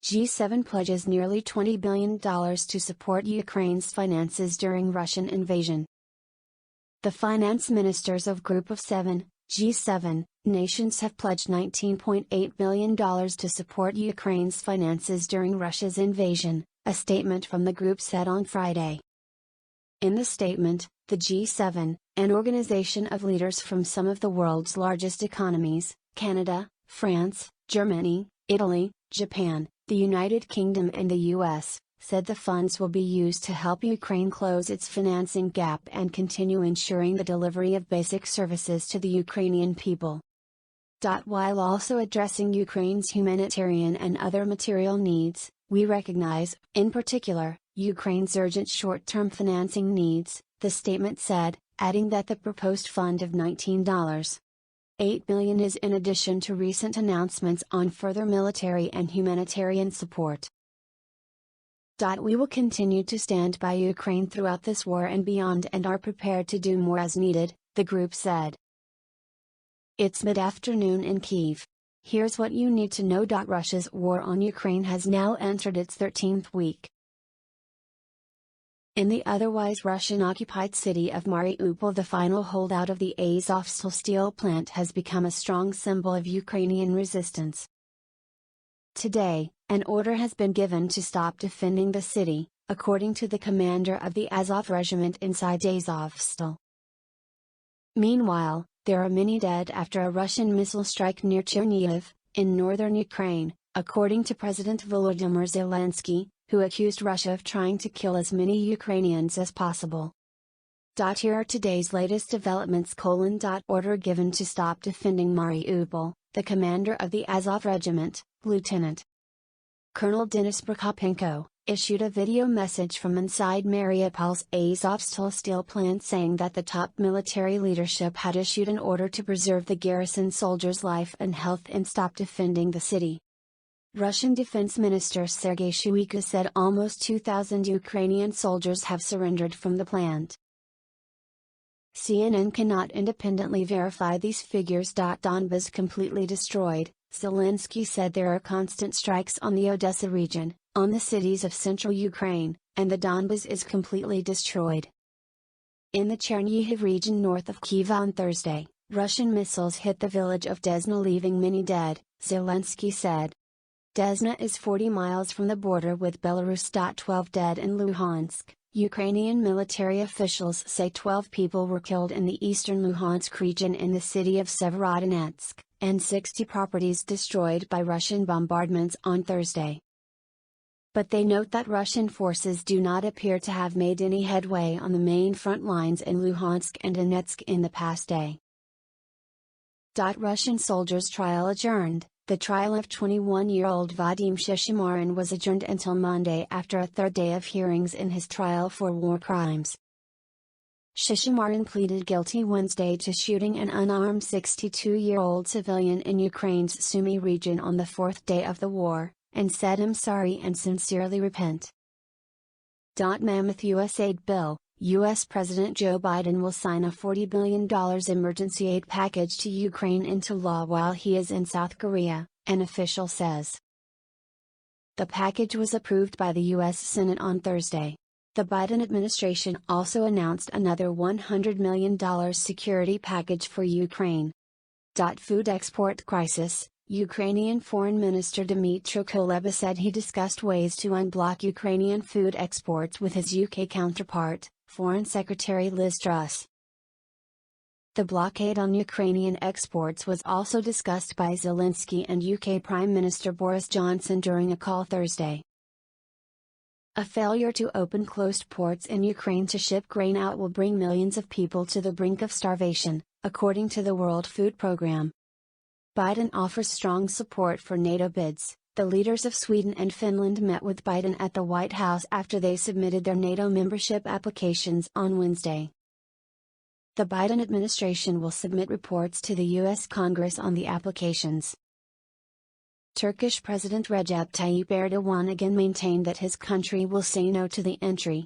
G7 pledges nearly $20 billion to support Ukraine's finances during Russian invasion. The finance ministers of Group of Seven, G7, nations have pledged $19.8 billion to support Ukraine's finances during Russia's invasion, a statement from the group said on Friday. In the statement, the G7, an organization of leaders from some of the world's largest economies, Canada, France, Germany, Italy, Japan, the United Kingdom and the US, said the funds will be used to help Ukraine close its financing gap and continue ensuring the delivery of basic services to the Ukrainian people. While also addressing Ukraine's humanitarian and other material needs, we recognize, in particular, Ukraine's urgent short-term financing needs, the statement said, adding that the proposed fund of $19.8 billion is in addition to recent announcements on further military and humanitarian support. We will continue to stand by Ukraine throughout this war and beyond and are prepared to do more as needed, the group said. It's mid-afternoon in Kyiv. Here's what you need to know. Russia's war on Ukraine has now entered its 13th week. In the otherwise Russian-occupied city of Mariupol, the final holdout of the Azovstal steel plant has become a strong symbol of Ukrainian resistance. Today, an order has been given to stop defending the city, according to the commander of the Azov regiment inside Azovstal. Meanwhile, there are many dead after a Russian missile strike near Chernihiv, in northern Ukraine, according to President Volodymyr Zelensky, who accused Russia of trying to kill as many Ukrainians as possible. Here are today's latest developments. Order given to stop defending Mariupol, the commander of the Azov regiment, Lieutenant Colonel Denis Prokopenko, issued a video message from inside Mariupol's Azovstal steel plant saying that the top military leadership had issued an order to preserve the garrison soldiers' life and health and stop defending the city. Russian Defense Minister Sergei Shoigu said almost 2,000 Ukrainian soldiers have surrendered from the plant. CNN cannot independently verify these figures. Donbas completely destroyed, Zelensky said. There are constant strikes on the Odessa region, on the cities of central Ukraine, and the Donbas is completely destroyed. In the Chernihiv region north of Kyiv on Thursday, Russian missiles hit the village of Desna, leaving many dead, Zelensky said. Desna is 40 miles from the border with Belarus. 12 dead in Luhansk. Ukrainian military officials say 12 people were killed in the eastern Luhansk region in the city of Severodonetsk, and 60 properties destroyed by Russian bombardments on Thursday. But they note that Russian forces do not appear to have made any headway on the main front lines in Luhansk and Donetsk in the past day. Russian soldiers' trial adjourned. The trial of 21-year-old Vadim Shishimarin was adjourned until Monday after a third day of hearings in his trial for war crimes. Shishimarin pleaded guilty Wednesday to shooting an unarmed 62-year-old civilian in Ukraine's Sumy region on the fourth day of the war, and said "I'm sorry and sincerely repent." Mammoth USAID bill. U.S. President Joe Biden will sign a $40 billion emergency aid package to Ukraine into law while he is in South Korea, an official says. The package was approved by the U.S. Senate on Thursday. The Biden administration also announced another $100 million security package for Ukraine. Food export crisis. Ukrainian Foreign Minister Dmytro Kuleba said he discussed ways to unblock Ukrainian food exports with his UK counterpart, Foreign Secretary Liz Truss. The blockade on Ukrainian exports was also discussed by Zelensky and UK Prime Minister Boris Johnson during a call Thursday. A failure to open closed ports in Ukraine to ship grain out will bring millions of people to the brink of starvation, according to the World Food Programme. Biden offers strong support for NATO bids. The leaders of Sweden and Finland met with Biden at the White House after they submitted their NATO membership applications on Wednesday. The Biden administration will submit reports to the U.S. Congress on the applications. Turkish President Recep Tayyip Erdogan again maintained that his country will say no to the entry.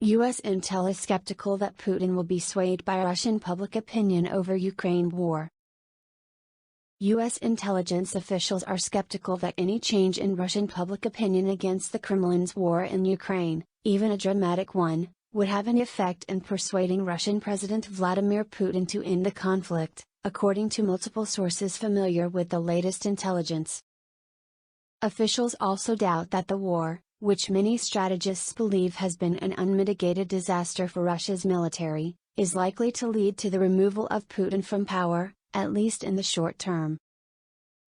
U.S. intel is skeptical that Putin will be swayed by Russian public opinion over Ukraine war. U.S. intelligence officials are skeptical that any change in Russian public opinion against the Kremlin's war in Ukraine, even a dramatic one, would have any effect in persuading Russian President Vladimir Putin to end the conflict, according to multiple sources familiar with the latest intelligence. Officials also doubt that the war, which many strategists believe has been an unmitigated disaster for Russia's military, is likely to lead to the removal of Putin from power, at least in the short term.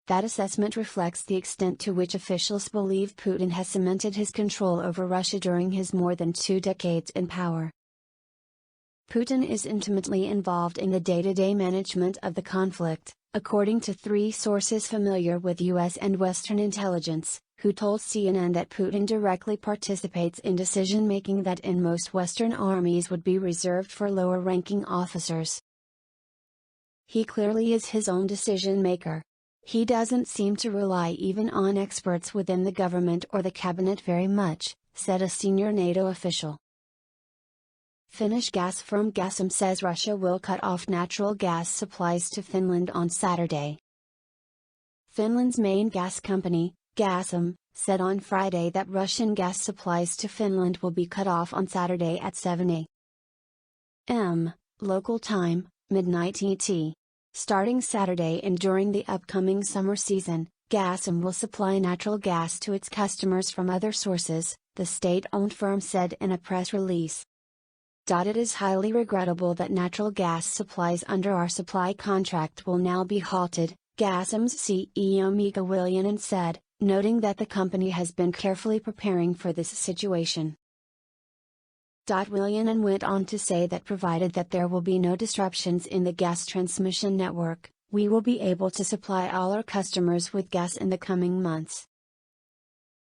That assessment reflects the extent to which officials believe Putin has cemented his control over Russia during his more than 2 decades in power. Putin is intimately involved in the day-to-day management of the conflict, according to 3 sources familiar with U.S. and Western intelligence, who told CNN that Putin directly participates in decision-making that in most Western armies would be reserved for lower-ranking officers. He clearly is his own decision-maker. He doesn't seem to rely even on experts within the government or the cabinet very much, said a senior NATO official. Finnish gas firm Gasum says Russia will cut off natural gas supplies to Finland on Saturday. Finland's main gas company, Gasum, said on Friday that Russian gas supplies to Finland will be cut off on Saturday at 7 a.m. local time, midnight ET. Starting Saturday and during the upcoming summer season, Gasum will supply natural gas to its customers from other sources, the state-owned firm said in a press release. It is highly regrettable that natural gas supplies under our supply contract will now be halted, Gasum's CEO Mika Viljanen said, noting that the company has been carefully preparing for this situation. Viljanen went on to say that provided that there will be no disruptions in the gas transmission network, we will be able to supply all our customers with gas in the coming months.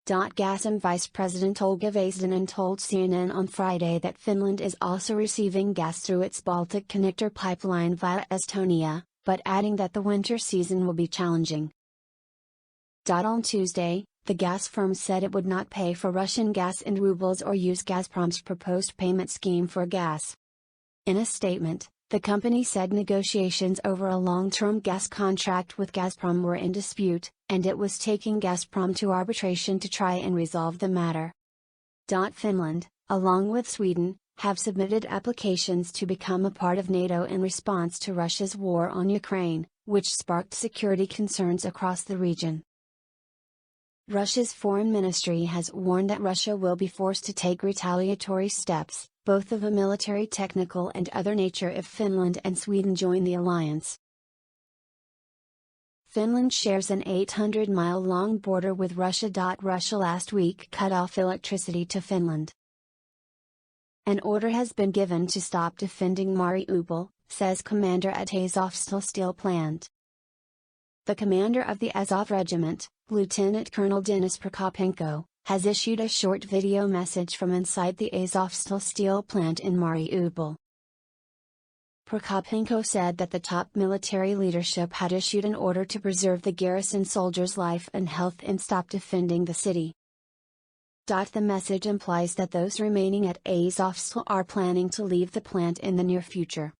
Gasum Vice President Olga Vazdanen told CNN on Friday that Finland is also receiving gas through its Baltic Connector pipeline via Estonia, but adding that the winter season will be challenging. On Tuesday, the gas firm said it would not pay for Russian gas in rubles or use Gazprom's proposed payment scheme for gas. In a statement, the company said negotiations over a long-term gas contract with Gazprom were in dispute, and it was taking Gazprom to arbitration to try and resolve the matter. Finland, along with Sweden, have submitted applications to become a part of NATO in response to Russia's war on Ukraine, which sparked security concerns across the region. Russia's foreign ministry has warned that Russia will be forced to take retaliatory steps, both of a military, technical and other nature if Finland and Sweden join the alliance. Finland shares an 800-mile-long border with Russia. Russia last week cut off electricity to Finland. An order has been given to stop defending Mariupol, says commander at Azovstal steel plant. The commander of the Azov regiment, Lieutenant Colonel Denis Prokopenko, has issued a short video message from inside the Azovstal steel plant in Mariupol. Prokopenko said that the top military leadership had issued an order to preserve the garrison soldiers' life and health and stop defending the city. The message implies that those remaining at Azovstal are planning to leave the plant in the near future.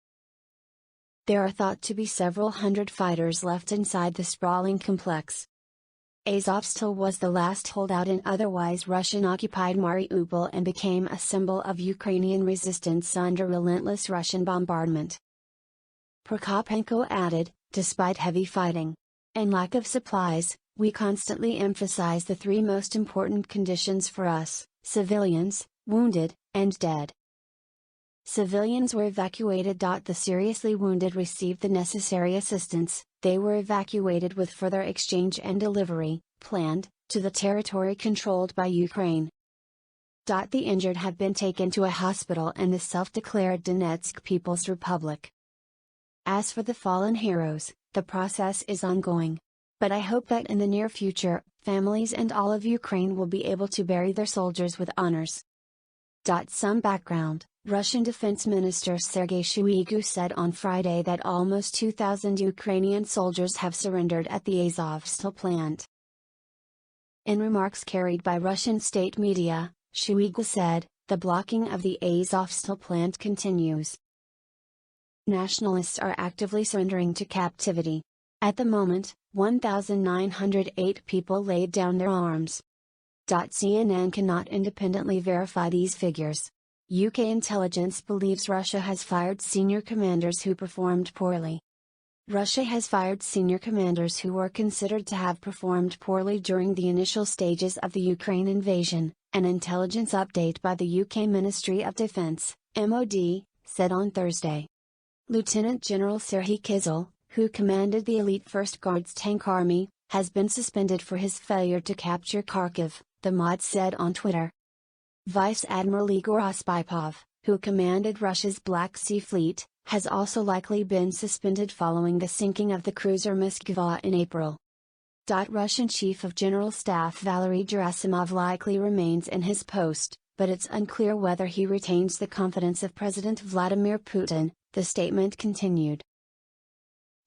There are thought to be several hundred fighters left inside the sprawling complex. Azovstal was the last holdout in otherwise Russian-occupied Mariupol and became a symbol of Ukrainian resistance under relentless Russian bombardment. Prokopenko added, despite heavy fighting and lack of supplies, we constantly emphasize the 3 most important conditions for us: civilians, wounded, and dead. Civilians were evacuated. The seriously wounded received the necessary assistance. They were evacuated with further exchange and delivery, planned, to the territory controlled by Ukraine. The injured have been taken to a hospital in the self-declared Donetsk People's Republic. As for the fallen heroes, the process is ongoing. But I hope that in the near future, families and all of Ukraine will be able to bury their soldiers with honors. Some background. Russian Defense Minister Sergei Shoigu said on Friday that almost 2,000 Ukrainian soldiers have surrendered at the Azovstal plant. In remarks carried by Russian state media, Shoigu said, "The blocking of the Azovstal plant continues. Nationalists are actively surrendering to captivity. At the moment, 1,908 people laid down their arms. CNN cannot independently verify these figures. UK intelligence believes Russia has fired senior commanders who performed poorly. Russia has fired senior commanders who were considered to have performed poorly during the initial stages of the Ukraine invasion, an intelligence update by the UK Ministry of Defence, MOD, said on Thursday. Lieutenant General Serhiy Kizil, who commanded the elite 1st Guards Tank Army, has been suspended for his failure to capture Kharkiv, the MOD said on Twitter. Vice Admiral Igor Ospipov, who commanded Russia's Black Sea Fleet, has also likely been suspended following the sinking of the cruiser Moskva in April. Russian Chief of General Staff Valery Gerasimov likely remains in his post, but it's unclear whether he retains the confidence of President Vladimir Putin, the statement continued.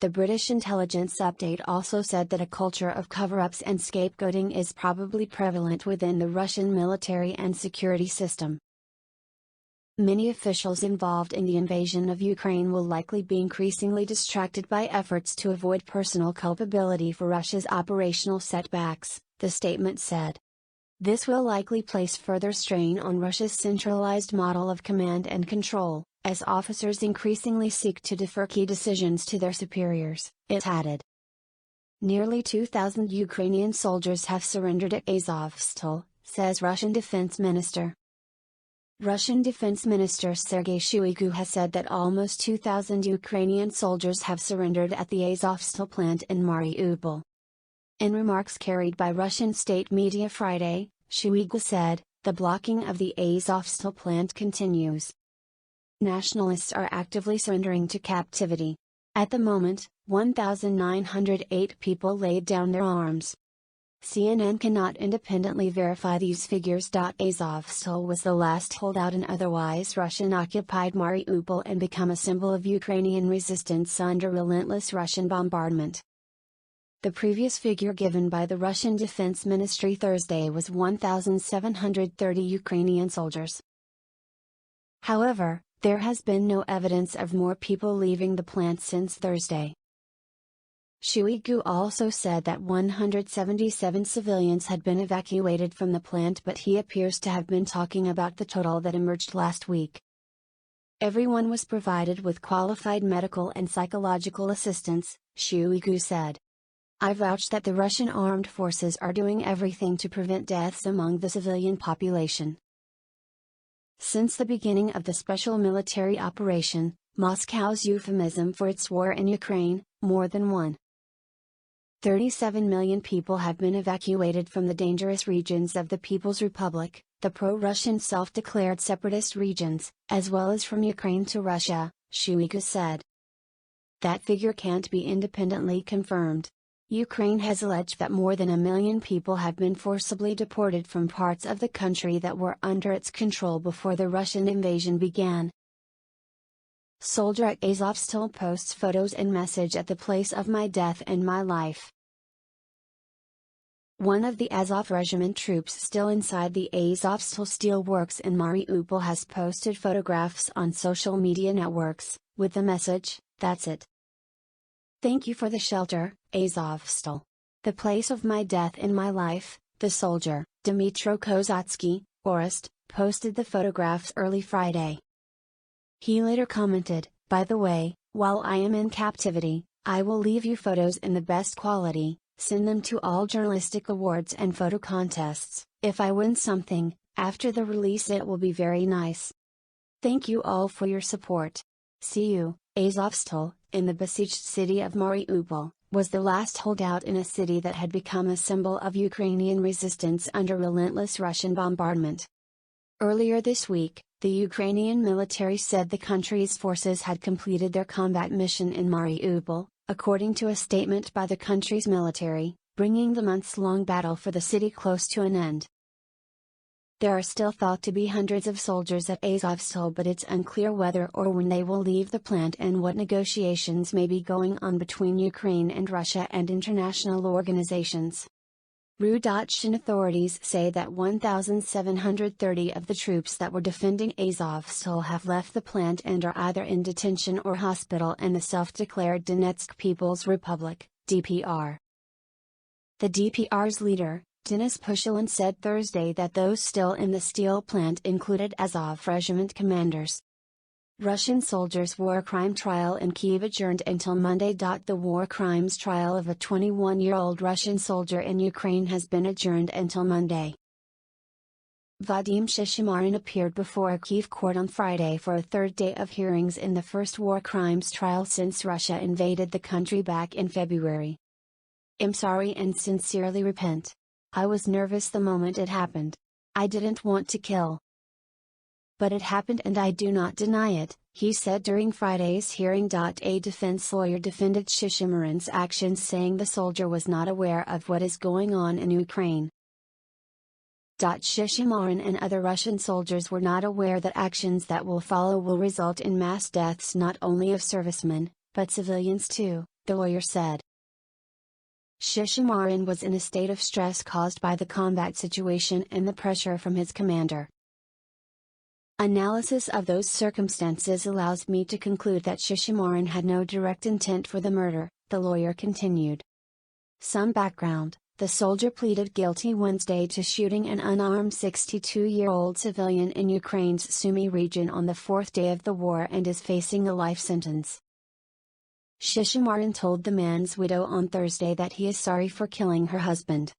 The British intelligence update also said that a culture of cover-ups and scapegoating is probably prevalent within the Russian military and security system. Many officials involved in the invasion of Ukraine will likely be increasingly distracted by efforts to avoid personal culpability for Russia's operational setbacks, the statement said. This will likely place further strain on Russia's centralized model of command and control, as officers increasingly seek to defer key decisions to their superiors, it added. Nearly 2,000 Ukrainian soldiers have surrendered at Azovstal, says Russian Defense Minister. Russian Defense Minister Sergei Shoigu has said that almost 2,000 Ukrainian soldiers have surrendered at the Azovstal plant in Mariupol. In remarks carried by Russian state media Friday, Shoigu said, "The blocking of the Azovstal plant continues. Nationalists are actively surrendering to captivity. At the moment, 1,908 people laid down their arms." CNN cannot independently verify these figures. Azovstal was the last holdout in otherwise Russian-occupied Mariupol and become a symbol of Ukrainian resistance under relentless Russian bombardment. The previous figure given by the Russian Defense Ministry Thursday was 1,730 Ukrainian soldiers. However, there has been no evidence of more people leaving the plant since Thursday. Shoigu also said that 177 civilians had been evacuated from the plant, but he appears to have been talking about the total that emerged last week. Everyone was provided with qualified medical and psychological assistance, Shoigu said. "I vouch that the Russian armed forces are doing everything to prevent deaths among the civilian population." Since the beginning of the special military operation, Moscow's euphemism for its war in Ukraine, more than 1.37 million people have been evacuated from the dangerous regions of the People's Republic, the pro-Russian self-declared separatist regions, as well as from Ukraine to Russia, Shoigu said. That figure can't be independently confirmed. Ukraine has alleged that more than 1 million people have been forcibly deported from parts of the country that were under its control before the Russian invasion began. Soldier at Azovstal posts photos and message at the place of my death and my life. One of the Azov Regiment troops still inside the Azovstal steelworks in Mariupol has posted photographs on social media networks, with the message, "That's it. Thank you for the shelter, Azovstal. The place of my death and my life." The soldier, Dmytro Kozatsky, Orist, posted the photographs early Friday. He later commented, "By the way, while I am in captivity, I will leave you photos in the best quality, send them to all journalistic awards and photo contests. If I win something, after the release it will be very nice. Thank you all for your support. See you." Azovstal, in the besieged city of Mariupol, was the last holdout in a city that had become a symbol of Ukrainian resistance under relentless Russian bombardment. Earlier this week, the Ukrainian military said the country's forces had completed their combat mission in Mariupol, according to a statement by the country's military, bringing the months-long battle for the city close to an end. There are still thought to be hundreds of soldiers at Azovstal, but it's unclear whether or when they will leave the plant and what negotiations may be going on between Ukraine and Russia and international organizations. Russian authorities say that 1,730 of the troops that were defending Azovstal have left the plant and are either in detention or hospital in the self-declared Donetsk People's Republic, DPR. The DPR's leader, Denis Pushilin, said Thursday that those still in the steel plant included Azov regiment commanders. Russian soldiers' war crime trial in Kyiv adjourned until Monday. The war crimes trial of a 21-year-old Russian soldier in Ukraine has been adjourned until Monday. Vadim Shishimarin appeared before a Kyiv court on Friday for a third day of hearings in the first war crimes trial since Russia invaded the country back in February. "I'm sorry and sincerely repent. I was nervous the moment it happened. I didn't want to kill. But it happened and I do not deny it," he said during Friday's hearing. A defense lawyer defended Shishimarin's actions, saying the soldier was not aware of what is going on in Ukraine. Shishimarin and other Russian soldiers were not aware that actions that will follow will result in mass deaths not only of servicemen, but civilians too, the lawyer said. Shishimarin was in a state of stress caused by the combat situation and the pressure from his commander. "Analysis of those circumstances allows me to conclude that Shishimarin had no direct intent for the murder," the lawyer continued. Some background: the soldier pleaded guilty Wednesday to shooting an unarmed 62-year-old civilian in Ukraine's Sumy region on the fourth day of the war and is facing a life sentence. Shishimarin told the man's widow on Thursday that he is sorry for killing her husband.